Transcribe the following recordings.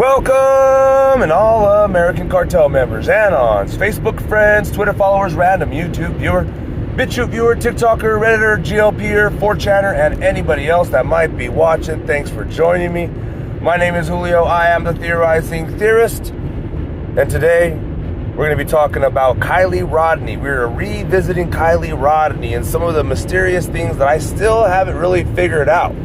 Welcome, and all American Cartel members, Anons, Facebook friends, Twitter followers, random YouTube viewer, BitChute viewer, TikToker, Redditor, GLPer, 4chaner, and anybody else that might be watching. Thanks for joining me. My name is Julio. I am the Theorizing Theorist, and today we're going to be talking about Kiely Rodni. We're revisiting Kiely Rodni and some of the mysterious things that I still haven't really figured out.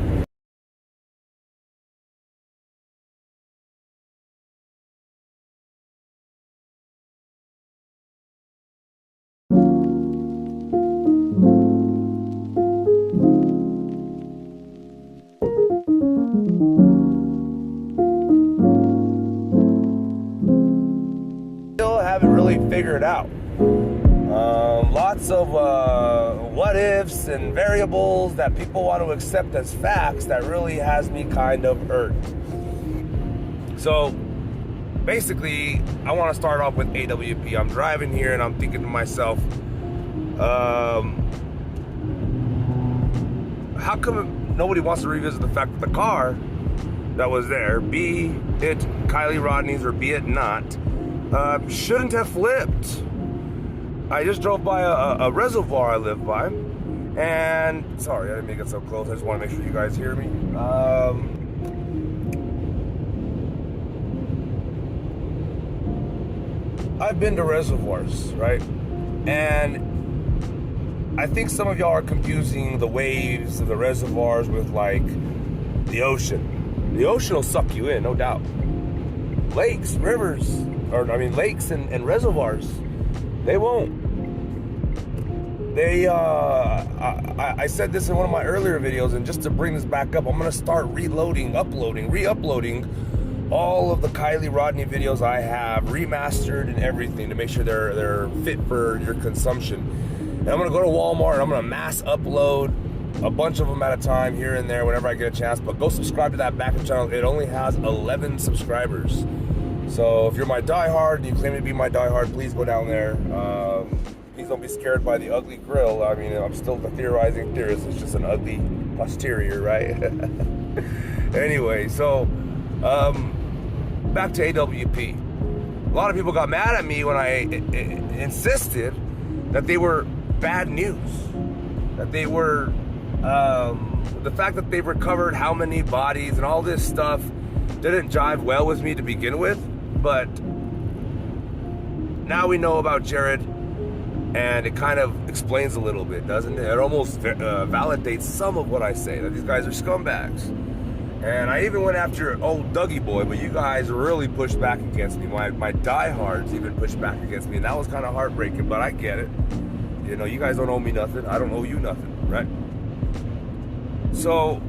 Figured out. Lots of what ifs and variables that people want to accept as facts that really has me kind of irked. So basically, I want to start off with AWP. I'm driving here and I'm thinking to myself, how come nobody wants to revisit the fact that the car that was there, be it Kiely Rodni's or be it not, shouldn't have flipped. I just drove by a reservoir I live by, and sorry, I didn't make it so close. I just want to make sure you guys hear me. I've been to reservoirs, right? And I think some of y'all are confusing the waves of the reservoirs with like the ocean. The ocean will suck you in, no doubt. Lakes, rivers, lakes and reservoirs, they won't. I said this in one of my earlier videos, and just to bring this back up, I'm gonna start re-uploading all of the Kiely Rodni videos I have, remastered and everything, to make sure they're fit for your consumption. And I'm gonna go to Walmart and I'm gonna mass upload a bunch of them at a time here and there whenever I get a chance. But go subscribe to that Bkup channel. It only has 11 subscribers. So if you're my diehard and you claim to be my diehard, please go down there. Please don't be scared by the ugly grill. I mean, I'm still the Theorizing Theorist. It's just an ugly posterior, right? Anyway, so back to AWP. A lot of people got mad at me when I insisted that they were bad news. That they were, the fact that they've recovered how many bodies and all this stuff didn't jive well with me to begin with. But now we know about Jared, and it kind of explains a little bit, doesn't it? It almost validates some of what I say, that these guys are scumbags. And I even went after old Dougie boy, but you guys really pushed back against me. My diehards even pushed back against me, and that was kind of heartbreaking, but I get it. You know, you guys don't owe me nothing. I don't owe you nothing, right? So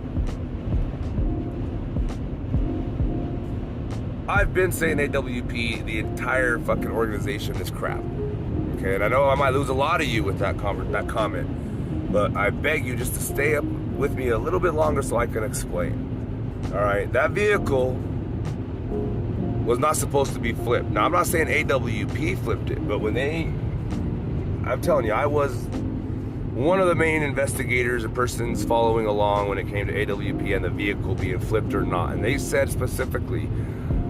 I've been saying AWP, the entire fucking organization, is crap. Okay, and I know I might lose a lot of you with that comment, but I beg you just to stay up with me a little bit longer so I can explain. All right, that vehicle was not supposed to be flipped. Now, I'm not saying AWP flipped it, but I'm telling you, I was one of the main investigators and persons following along when it came to AWP and the vehicle being flipped or not. And they said specifically,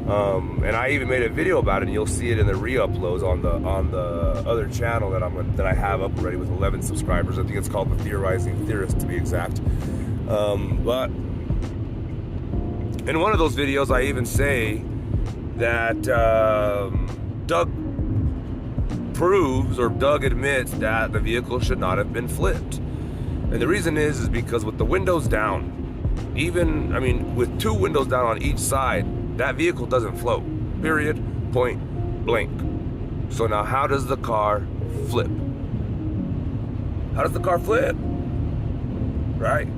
and I even made a video about it, and you'll see it in the re-uploads on the other channel that I have up already with 11 subscribers. I think it's called the Theorizing Theorist, to be exact. But in one of those videos, I even say that Doug admits that the vehicle should not have been flipped. And the reason is because with the windows down, with two windows down on each side, that vehicle doesn't float, period, point blank. So now how does the car flip? How does the car flip? Right?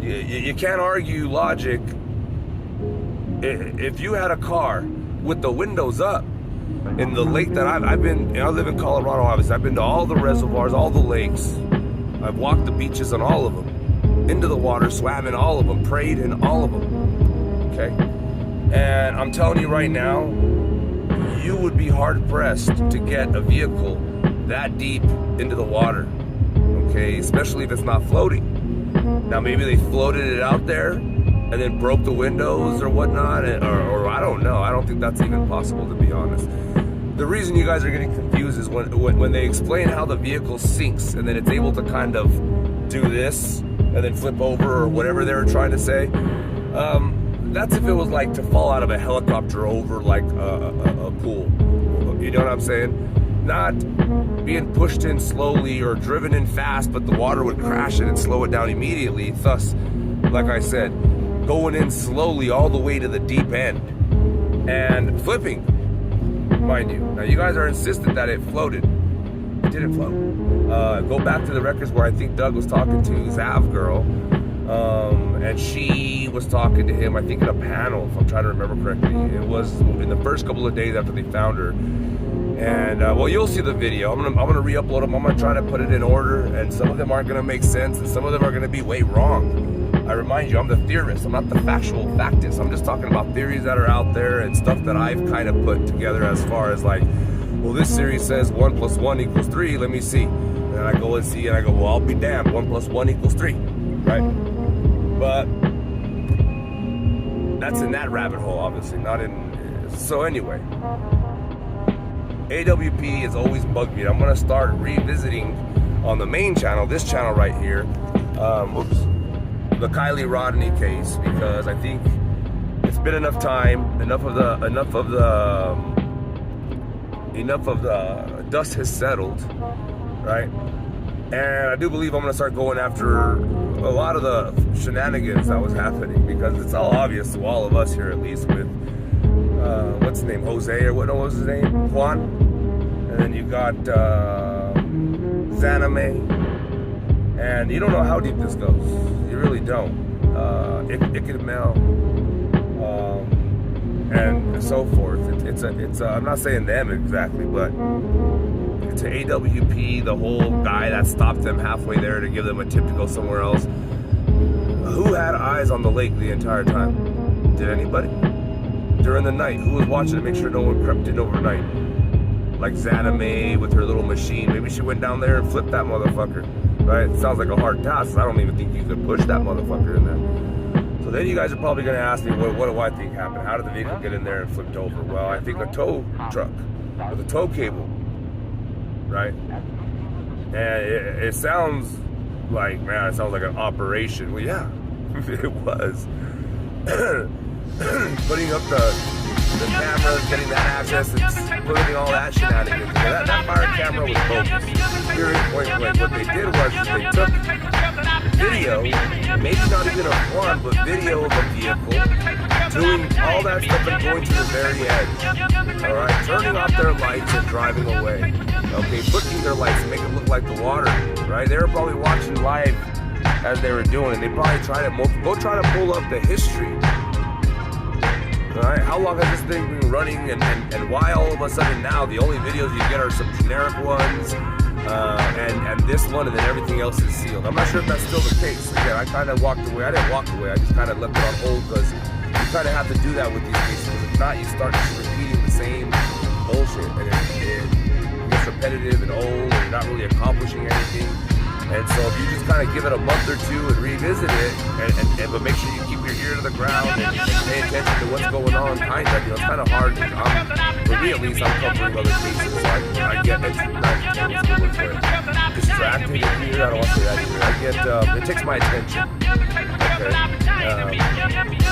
You can't argue logic. If you had a car with the windows up in the lake that I live in Colorado, obviously. I've been to all the reservoirs, all the lakes. I've walked the beaches on all of them, into the water, swam in all of them, prayed in all of them, okay? And I'm telling you right now, you would be hard-pressed to get a vehicle that deep into the water, okay? Especially if it's not floating. Now, maybe they floated it out there and then broke the windows or whatnot, or I don't know. I don't think that's even possible, to be honest. The reason you guys are getting confused is when they explain how the vehicle sinks and then it's able to kind of do this and then flip over or whatever they were trying to say. That's if it was like to fall out of a helicopter over like a pool. You know what I'm saying? Not being pushed in slowly or driven in fast, but the water would crash it and slow it down immediately. Thus, like I said, going in slowly all the way to the deep end and flipping, mind you. Now you guys are insistent that it floated. It didn't float. Go back to the records where I think Doug was talking to Zav girl, and she was talking to him, I think in a panel, if I'm trying to remember correctly. It was in the first couple of days after they found her. And well, you'll see the video. I'm gonna re-upload them. I'm gonna try to put it in order, and some of them aren't gonna make sense, and some of them are gonna be way wrong. I remind you, I'm the theorist. I'm not the factual factist. I'm just talking about theories that are out there and stuff that I've kind of put together as far as like, well, this series says 1 + 1 = 3. Let me see. And I go and see, and I go, well, I'll be damned. 1 + 1 = 3, right? But that's in that rabbit hole, obviously, not in. So anyway. AWP has always bugged me. I'm gonna start revisiting on the main channel, this channel right here, the Kiely Rodni case, because I think it's been enough time, enough of the dust has settled, right? And I do believe I'm gonna start going after a lot of the shenanigans that was happening, because it's all obvious to all of us here, at least with what's his name, Jose, or what was his name, Juan, and then you got Zaname, and you don't know how deep this goes. You really don't. It could melt, and so forth. It's I'm not saying them exactly, but to AWP, the whole guy that stopped them halfway there to give them a tip to go somewhere else. Who had eyes on the lake the entire time? Did anybody? During the night, who was watching to make sure no one crept in overnight? Like Zaname with her little machine. Maybe she went down there and flipped that motherfucker. Right? It sounds like a hard task. I don't even think you could push that motherfucker in there. So then you guys are probably going to ask me, what do I think happened? How did the vehicle get in there and flipped over? Well, I think a tow truck with a tow cable, right? And it sounds like, man, it sounds like an operation. Well, yeah, it was. Putting up the cameras, getting that access, and putting all that shenanigans. That fire camera was bogus. Period, point blank. What they did was they took video, maybe not even a one, but video of a vehicle, doing all that stuff and going to the very edge. Alright, turning off their lights and driving away. Okay, flicking their lights to make it look like the water. Right? They were probably watching live as they were doing it. They probably tried to go try to pull up the history. Alright, how long has this thing been running, and why all of a sudden now the only videos you get are some generic ones, and this one, and then everything else is sealed. I'm not sure if that's still the case. Again, I kind of walked away. I didn't walk away. I just kind of left it on hold, because you kind of have to do that with these cases. If not, you start just repeating the same bullshit, and it gets repetitive and old, and you're not really accomplishing anything. And so if you just kind of give it a month or two and revisit it, but make sure you keep your ear to the ground and pay attention to what's going on, kind of, it's kind of hard. For me at least, I'm covering other cases, so I get distracted here. I don't want to say that either. It takes my attention, okay?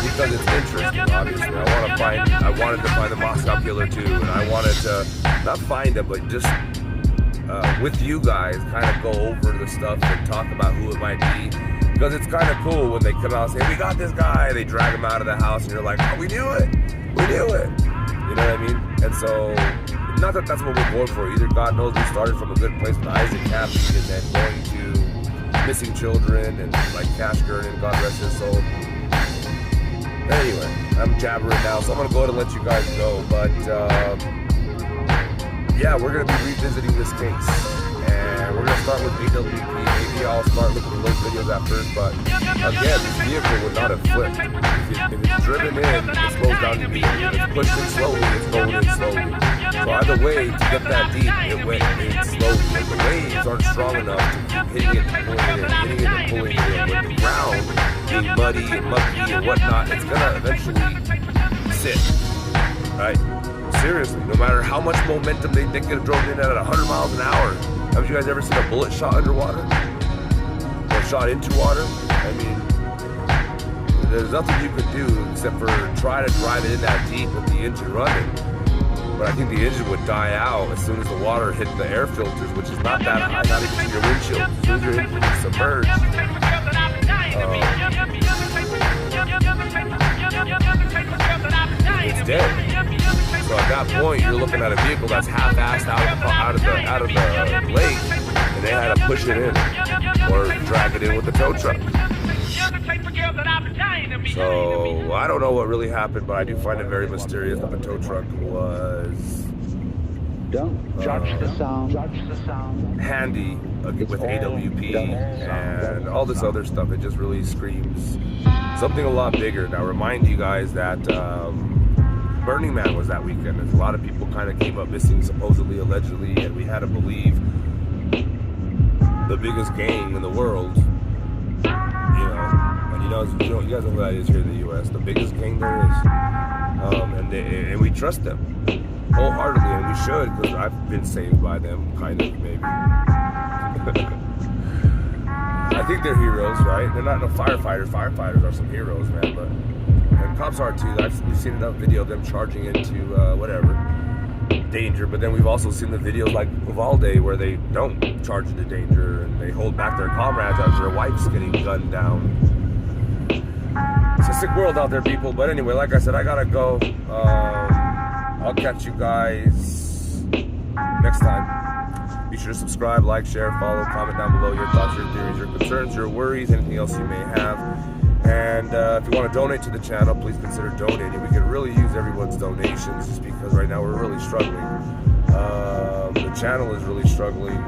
Because it's interesting, obviously. I wanted to find the Moscow Killer too, and I wanted to not find him, but just with you guys, kind of go over the stuff and talk about who it might be, because it's kind of cool when they come out and say, we got this guy, they drag him out of the house, and you're like, oh, we knew it, you know what I mean? And so, not that that's what we're going for either. God knows we started from a good place with Isaac Cappy, and then going to missing children, and like Cash Gurnan, God rest his soul. Anyway, I'm jabbering now, so I'm gonna go ahead and let you guys go, but yeah, we're going to be revisiting this case, and we're going to start with AWP. Maybe I'll start looking at those videos at first, but again, this vehicle would not have flipped. If it's driven in, it slows down immediately. If it's pushed in slowly, it's going in slowly. So either way, to get that deep, it went in slowly. And the waves aren't strong enough to keep hitting it and pulling it in, hitting it and pulling it in. But the ground being muddy and mucky and whatnot, it's gonna eventually sit, right? Seriously, no matter how much momentum they could have drove in at 100 miles an hour. Have you guys ever seen a bullet shot underwater? Or shot into water? I mean, there's nothing you could do except for try to drive it in that deep with the engine running. But I think the engine would die out as soon as the water hit the air filters, which is not that high, not even to your windshield. As soon as your engine is submerged, it's dead. So at that point, you're looking at a vehicle that's half-assed out of the lake, and they had to push it in or drag it in with the tow truck. So I don't know what really happened, but I do find it very mysterious that the tow truck was handy with AWP and all this other stuff. It just really screams something a lot bigger. Now, remind you guys that Burning Man was that weekend. There's a lot of people kind of came up missing, supposedly, allegedly, and we had to believe the biggest gang in the world, you guys know who that is here in the U.S. The biggest gang there is, and we trust them wholeheartedly, and we should, because I've been saved by them, kind of, maybe. I think they're heroes, right? They're not no firefighters. Firefighters are some heroes, man, and cops are too. We've seen enough video of them charging into whatever danger, but then we've also seen the videos like Uvalde where they don't charge into danger and they hold back their comrades as their wife's getting gunned down. It's a sick world out there, people. But anyway, like I said, I gotta go. I'll catch you guys next time. Be sure to subscribe, like, share, follow, comment down below your thoughts, your theories, your concerns, your worries, anything else you may have. And if you want to donate to the channel, please consider donating. We could really use everyone's donations just because right now we're really struggling. The channel is really struggling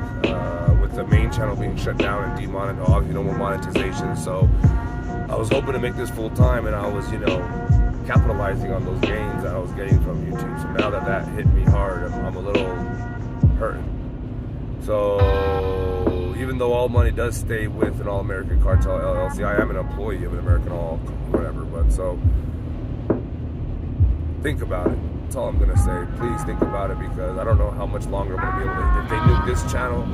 with the main channel being shut down and demonetized. Obviously, no more monetization. So I was hoping to make this full time, and I was, capitalizing on those gains that I was getting from YouTube. So now that hit me hard, I'm a little hurting. So even though all money does stay with an All-American Cartel LLC, I am an employee of an American All whatever. But so think about it. That's all I'm gonna say. Please think about it, because I don't know how much longer I'm gonna be able to. If they nuke this channel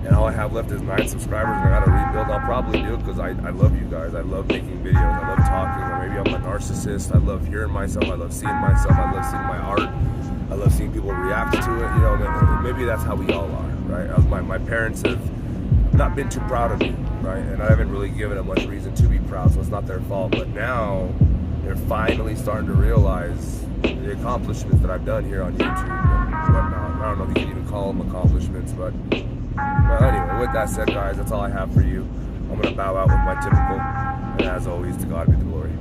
and all I have left is 9 subscribers and I gotta rebuild, I'll probably do it, because I love you guys. I love making videos. I love talking. Or maybe I'm a narcissist. I love hearing myself. I love seeing myself. I love seeing my art. I love seeing people react to it. Maybe that's how we all are, right? My parents have not been too proud of me, right? And I haven't really given them much reason to be proud, so it's not their fault. But now they're finally starting to realize the accomplishments that I've done here on YouTube and whatnot. I don't know if you can even call them accomplishments, but anyway, with that said, guys, that's all I have for you. I'm going to bow out with my typical, and as always, to God be the glory.